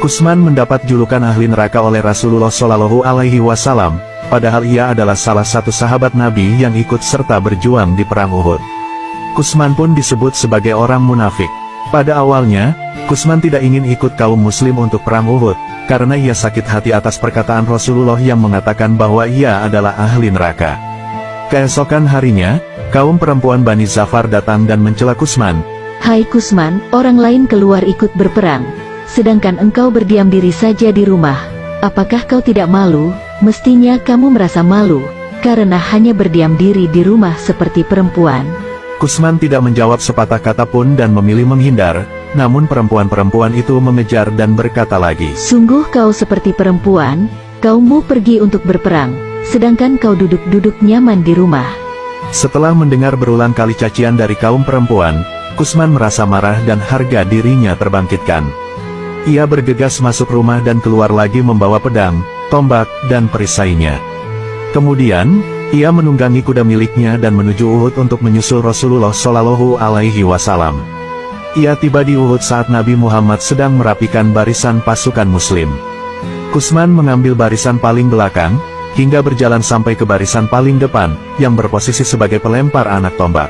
Kusman mendapat julukan ahli neraka oleh Rasulullah Shallallahu Alaihi Wasallam, padahal ia adalah salah satu sahabat Nabi yang ikut serta berjuang di perang Uhud. Kusman pun disebut sebagai orang munafik. Pada awalnya, Kusman tidak ingin ikut kaum muslim untuk perang Uhud, karena ia sakit hati atas perkataan Rasulullah yang mengatakan bahwa ia adalah ahli neraka. Keesokan harinya, kaum perempuan Bani Zafar datang dan mencela Kusman. Hai Kusman, orang lain keluar ikut berperang, sedangkan engkau berdiam diri saja di rumah. Apakah kau tidak malu? Mestinya kamu merasa malu, karena hanya berdiam diri di rumah seperti perempuan. Kusman tidak menjawab sepatah kata pun dan memilih menghindar, namun perempuan-perempuan itu mengejar dan berkata lagi. Sungguh kau seperti perempuan, kaummu pergi untuk berperang, sedangkan kau duduk-duduk nyaman di rumah. Setelah mendengar berulang kali cacian dari kaum perempuan, Kusman merasa marah dan harga dirinya terbangkitkan. Ia bergegas masuk rumah dan keluar lagi membawa pedang, tombak, dan perisainya. Kemudian, ia menunggangi kuda miliknya dan menuju Uhud untuk menyusul Rasulullah Shallallahu Alaihi Wasallam. Ia tiba di Uhud saat Nabi Muhammad sedang merapikan barisan pasukan muslim. Kusman mengambil barisan paling belakang, hingga berjalan sampai ke barisan paling depan, yang berposisi sebagai pelempar anak tombak.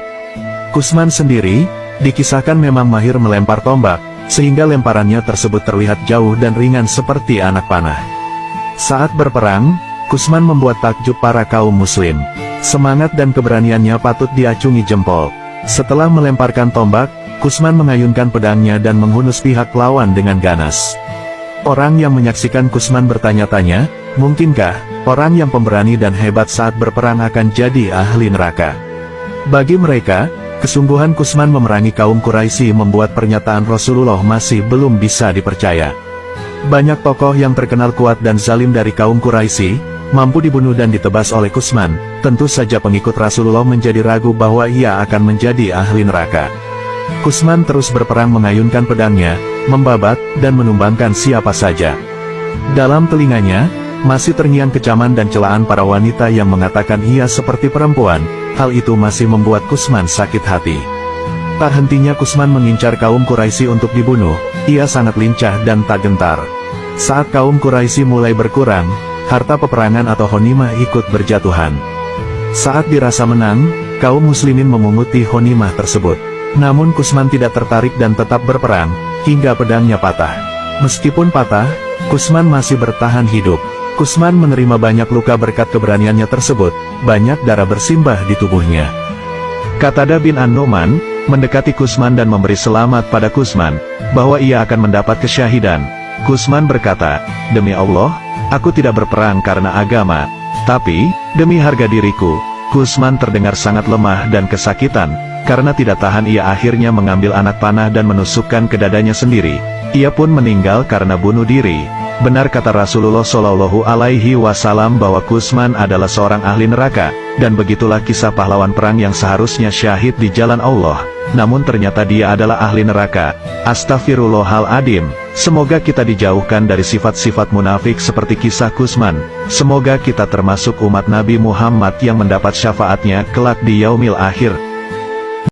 Kusman sendiri, dikisahkan memang mahir melempar tombak, sehingga lemparannya tersebut terlihat jauh dan ringan seperti anak panah. Saat berperang, Kusman membuat takjub para kaum muslim. Semangat dan keberaniannya patut diacungi jempol. Setelah melemparkan tombak, Kusman mengayunkan pedangnya dan menghunus pihak lawan dengan ganas. Orang yang menyaksikan Kusman bertanya-tanya, mungkinkah orang yang pemberani dan hebat saat berperang akan jadi ahli neraka? Bagi mereka, kesungguhan Kusman memerangi kaum Quraisy membuat pernyataan Rasulullah masih belum bisa dipercaya. Banyak tokoh yang terkenal kuat dan zalim dari kaum Quraisy, mampu dibunuh dan ditebas oleh Kusman. Tentu saja pengikut Rasulullah menjadi ragu bahwa ia akan menjadi ahli neraka. Kusman terus berperang mengayunkan pedangnya, membabat, dan menumbangkan siapa saja. Dalam telinganya, masih terngiang kecaman dan celaan para wanita yang mengatakan ia seperti perempuan. Hal itu masih membuat Kusman sakit hati. Tak hentinya Kusman mengincar kaum Quraisy untuk dibunuh, ia sangat lincah dan tak gentar. Saat kaum Quraisy mulai berkurang, harta peperangan atau honimah ikut berjatuhan. Saat dirasa menang, kaum muslimin memunguti honimah tersebut. Namun Kusman tidak tertarik dan tetap berperang, hingga pedangnya patah. Meskipun patah, Kusman masih bertahan hidup. Kusman menerima banyak luka berkat keberaniannya tersebut, banyak darah bersimbah di tubuhnya. Qatadah bin An-Nu'man mendekati Kusman dan memberi selamat pada Kusman, bahwa ia akan mendapat kesyahidan. Kusman berkata, "Demi Allah, aku tidak berperang karena agama, tapi, demi harga diriku." Kusman terdengar sangat lemah dan kesakitan, karena tidak tahan ia akhirnya mengambil anak panah dan menusukkan ke dadanya sendiri. Ia pun meninggal karena bunuh diri. Benar kata Rasulullah Shallallahu Alaihi Wasallam bahwa Kusman adalah seorang ahli neraka, dan begitulah kisah pahlawan perang yang seharusnya syahid di jalan Allah, namun ternyata dia adalah ahli neraka. Astaghfirullahaladzim. Semoga kita dijauhkan dari sifat-sifat munafik seperti kisah Kusman. Semoga kita termasuk umat Nabi Muhammad yang mendapat syafaatnya kelak di yaumil akhir.